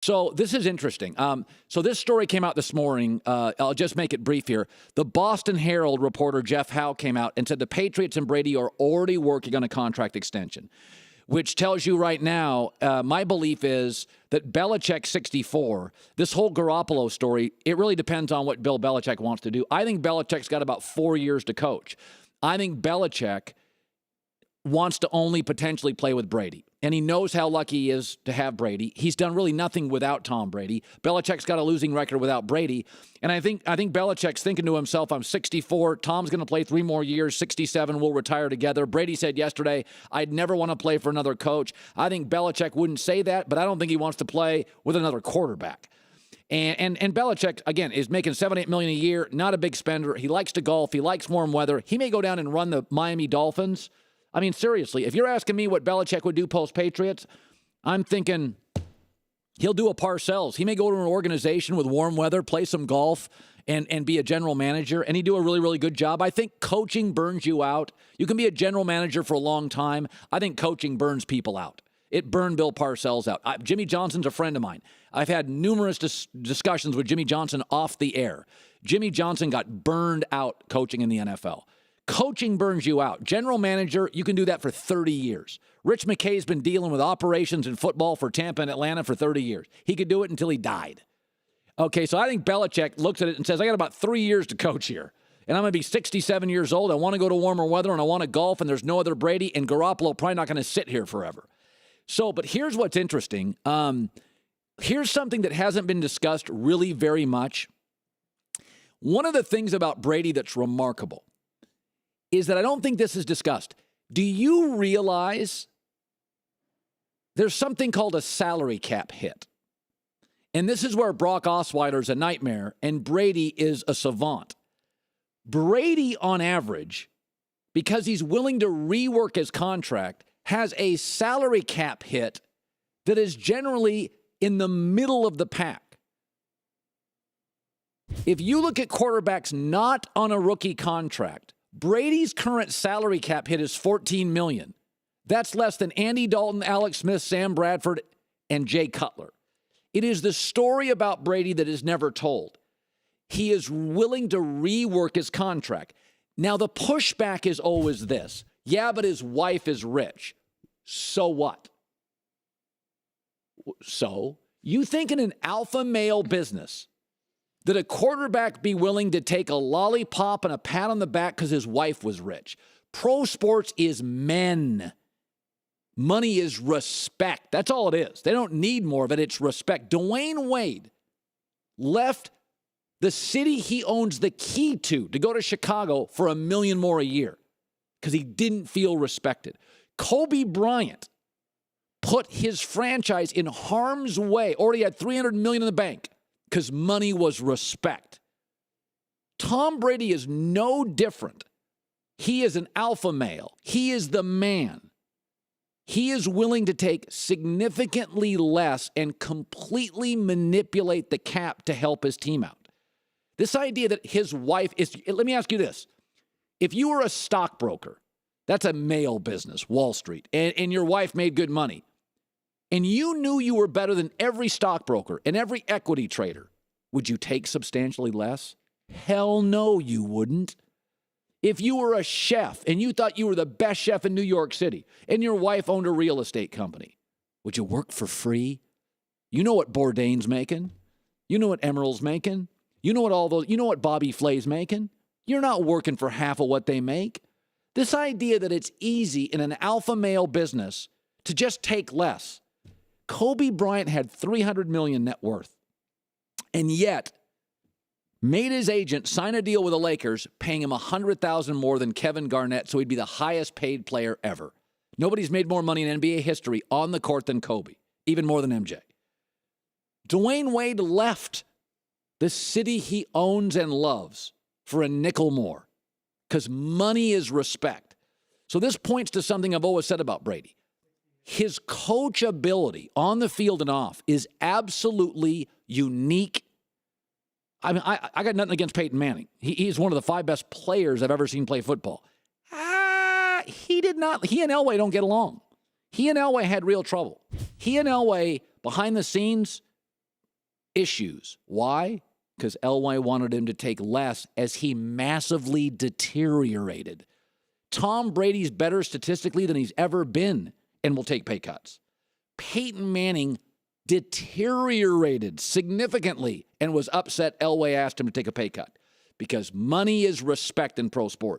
So this is interesting. So this story came out this morning. I'll just make it brief here. The Boston Herald reporter Jeff Howe came out and said the Patriots and Brady are already working on a contract extension, which tells you right now, my belief is that Belichick 64, this whole Garoppolo story, it really depends on what Bill Belichick wants to do. I think Belichick's got about 4 years to coach. I think Belichick wants to only potentially play with Brady. And he knows how lucky he is to have Brady. He's done really nothing without Tom Brady. Belichick's got a losing record without Brady. And I think Belichick's thinking to himself, I'm 64. Tom's going to play 3 more years. 67, we'll retire together. Brady said yesterday, I'd never want to play for another coach. I think Belichick wouldn't say that, but I don't think he wants to play with another quarterback. And Belichick, again, is making $7-8 million a year, not a big spender. He likes to golf. He likes warm weather. He may go down and run the Miami Dolphins. I mean, seriously, if you're asking me what Belichick would do post-Patriots, I'm thinking he'll do a Parcells. He may go to an organization with warm weather, play some golf, and be a general manager, and he'd do a really, really good job. I think coaching burns you out. You can be a general manager for a long time. I think coaching burns people out. It burned Bill Parcells out. Jimmy Johnson's a friend of mine. I've had numerous discussions with Jimmy Johnson off the air. Jimmy Johnson got burned out coaching in the NFL. Coaching burns you out. General manager, you can do that for 30 years. Rich McKay's been dealing with operations in football for Tampa and Atlanta for 30 years. He could do it until he died. Okay, so I think Belichick looks at it and says, I got about 3 years to coach here. And I'm going to be 67 years old. I want to go to warmer weather, and I want to golf, and there's no other Brady, and Garoppolo probably not going to sit here forever. So, but here's what's interesting. Here's something that hasn't been discussed really very much. One of the things about Brady that's remarkable is that I don't think this is discussed. Do you realize there's something called a salary cap hit? And this is where Brock Osweiler's a nightmare and Brady is a savant. Brady, on average, because he's willing to rework his contract, has a salary cap hit that is generally in the middle of the pack. If you look at quarterbacks not on a rookie contract, Brady's current salary cap hit is $14 million. That's less than Andy Dalton, Alex Smith, Sam Bradford, and Jay Cutler. It is the story about Brady that is never told. He is willing to rework his contract. Now, the pushback is always this. Yeah, but his wife is rich. So what? So, you think in an alpha male business that a quarterback be willing to take a lollipop and a pat on the back because his wife was rich? Pro sports is men. Money is respect. That's all it is. They don't need more of it. It's respect. Dwayne Wade left the city he owns the key to go to Chicago for $1 million more a year because he didn't feel respected. Kobe Bryant put his franchise in harm's way, already had $300 million in the bank because money was respect. Tom Brady is no different. He is an alpha male. He is the man. He is willing to take significantly less and completely manipulate the cap to help his team out. This idea that his wife is, let me ask you this. If you were a stockbroker, that's a male business, Wall Street, and your wife made good money, and you knew you were better than every stockbroker and every equity trader, would you take substantially less? Hell no, you wouldn't. If you were a chef and you thought you were the best chef in New York City and your wife owned a real estate company, would you work for free? You know what Bourdain's making. You know what Emerald's making. You know what Bobby Flay's making. You're not working for half of what they make. This idea that it's easy in an alpha male business to just take less. Kobe Bryant had $300 million net worth, and yet made his agent sign a deal with the Lakers, paying him $100,000 more than Kevin Garnett, so he'd be the highest paid player ever. Nobody's made more money in NBA history on the court than Kobe, even more than MJ. Dwayne Wade left the city he owns and loves for a nickel more because money is respect. So this points to something I've always said about Brady. His coachability on the field and off is absolutely unique. I mean, I got nothing against Peyton Manning. He's one of the 5 best players I've ever seen play football. He and Elway don't get along. He and Elway had real trouble. He and Elway, behind the scenes, issues. Why? Because Elway wanted him to take less as he massively deteriorated. Tom Brady's better statistically than he's ever been and will take pay cuts. Peyton Manning deteriorated significantly and was upset Elway asked him to take a pay cut because money is respect in pro sport.